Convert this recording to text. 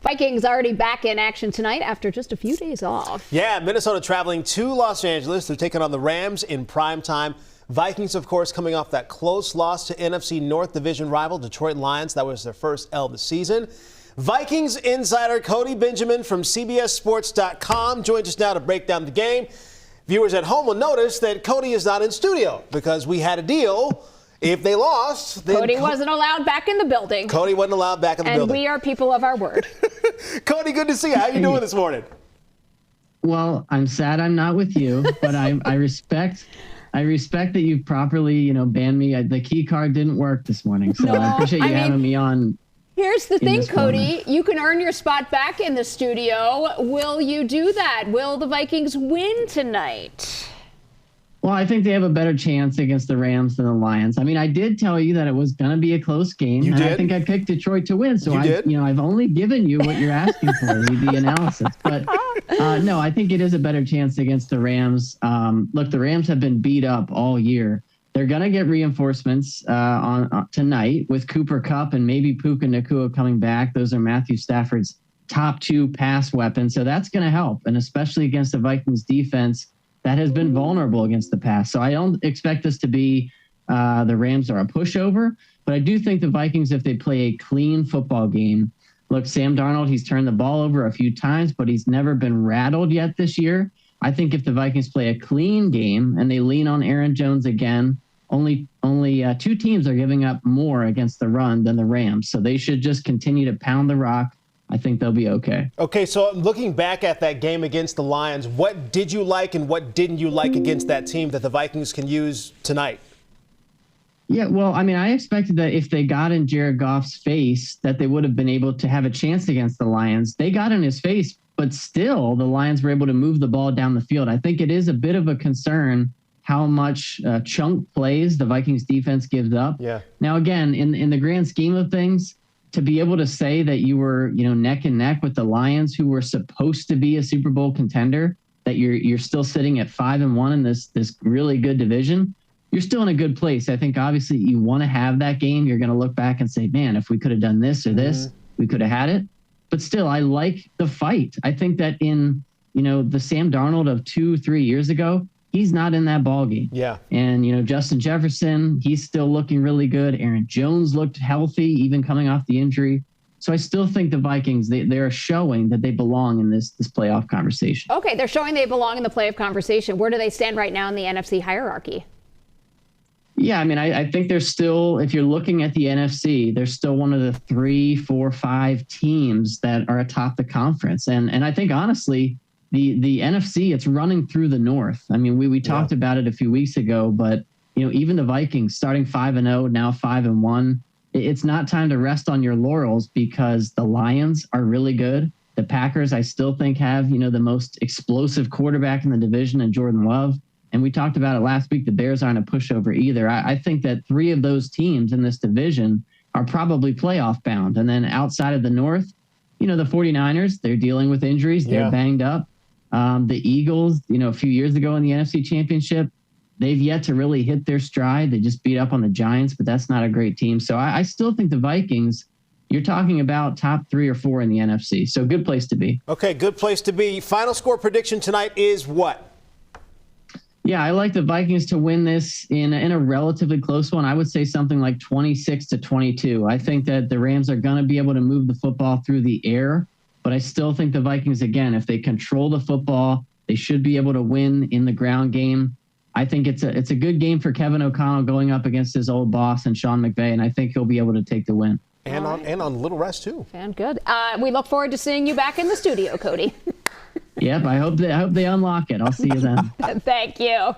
Vikings already back in action tonight after just a few days off. Yeah, Minnesota traveling to Los Angeles. They're taking on the Rams in prime time. Vikings, of course, coming off that close loss to NFC North Division rival Detroit Lions. That was their first L of the season. Vikings insider Cody Benjamin from CBSSports.com joins us now to break down the game. Viewers at home will notice that Cody is not in studio because we had a deal. If they lost, then Cody wasn't allowed back in the building. Cody wasn't allowed back in the building. And we are people of our word. Cody, good to see you. How you doing this morning? Well, I'm sad I'm not with you, but I respect that you've properly, banned me. The key card didn't work this morning, so I appreciate you having me on. Here's the thing, Cody. You can earn your spot back in the studio. Will you do that? Will the Vikings win tonight? Well, I think they have a better chance against the Rams than the Lions. I mean, I did tell you that it was going to be a close game. You did? I think I picked Detroit to win. So I've only given you what you're asking for, the analysis. But no, I think it is a better chance against the Rams. Look, the Rams have been beat up all year. They're going to get reinforcements on tonight with Cooper Kupp and maybe Puka Nacua coming back. Those are Matthew Stafford's top two pass weapons. So that's going to help. And especially against the Vikings defense that has been vulnerable against the pass. So I don't expect this to be the Rams are a pushover, but I do think the Vikings, if they play a clean football game, look, Sam Darnold, he's turned the ball over a few times, but he's never been rattled yet this year. I think if the Vikings play a clean game and they lean on Aaron Jones again, only two teams are giving up more against the run than the Rams. So they should just continue to pound the rock. I think they'll be okay. Okay, so looking back at that game against the Lions, what did you like and what didn't you like against that team that the Vikings can use tonight? Yeah, well, I mean, I expected that if they got in Jared Goff's face, that they would have been able to have a chance against the Lions. They got in his face, but still the Lions were able to move the ball down the field. I think it is a bit of a concern how much chunk plays the Vikings defense gives up. Yeah. Now, again, in the grand scheme of things, to be able to say that you were, neck and neck with the Lions, who were supposed to be a Super Bowl contender, that you're still sitting at 5-1 in this really good division, you're still in a good place. I think obviously you want to have that game. You're going to look back and say, man, if we could have done this or this, we could have had it. But still, I like the fight. I think that in, the Sam Darnold of 2-3 years ago, he's not in that ball game. Yeah. And, Justin Jefferson, he's still looking really good. Aaron Jones looked healthy, even coming off the injury. So I still think the Vikings, they're showing that they belong in this playoff conversation. Okay, they're showing they belong in the playoff conversation. Where do they stand right now in the NFC hierarchy? Yeah, I mean, I think they're still, if you're looking at the NFC, they're still one of the 3, 4, 5 teams that are atop the conference. And I think, honestly, the NFC, it's running through the North. I mean, we talked about it a few weeks ago, but, even the Vikings starting 5-0, now 5-1, it's not time to rest on your laurels because the Lions are really good. The Packers, I still think, have, the most explosive quarterback in the division in Jordan Love. And we talked about it last week. The Bears aren't a pushover either. I think that 3 of those teams in this division are probably playoff bound. And then outside of the North, the 49ers, they're dealing with injuries. They're banged up. The Eagles, a few years ago in the NFC Championship, they've yet to really hit their stride. They just beat up on the Giants, but that's not a great team. So I still think the Vikings, you're talking about top 3 or 4 in the NFC. So good place to be. Okay, good place to be. Final score prediction tonight is what? Yeah, I like the Vikings to win this in a relatively close one. I would say something like 26-22. I think that the Rams are going to be able to move the football through the air, but I still think the Vikings, again, if they control the football, they should be able to win in the ground game. I think it's a good game for Kevin O'Connell going up against his old boss and Sean McVay, and I think he'll be able to take the win. And on a little rest, too. And good. We look forward to seeing you back in the studio, Cody. Yep, I hope they unlock it. I'll see you then. Thank you.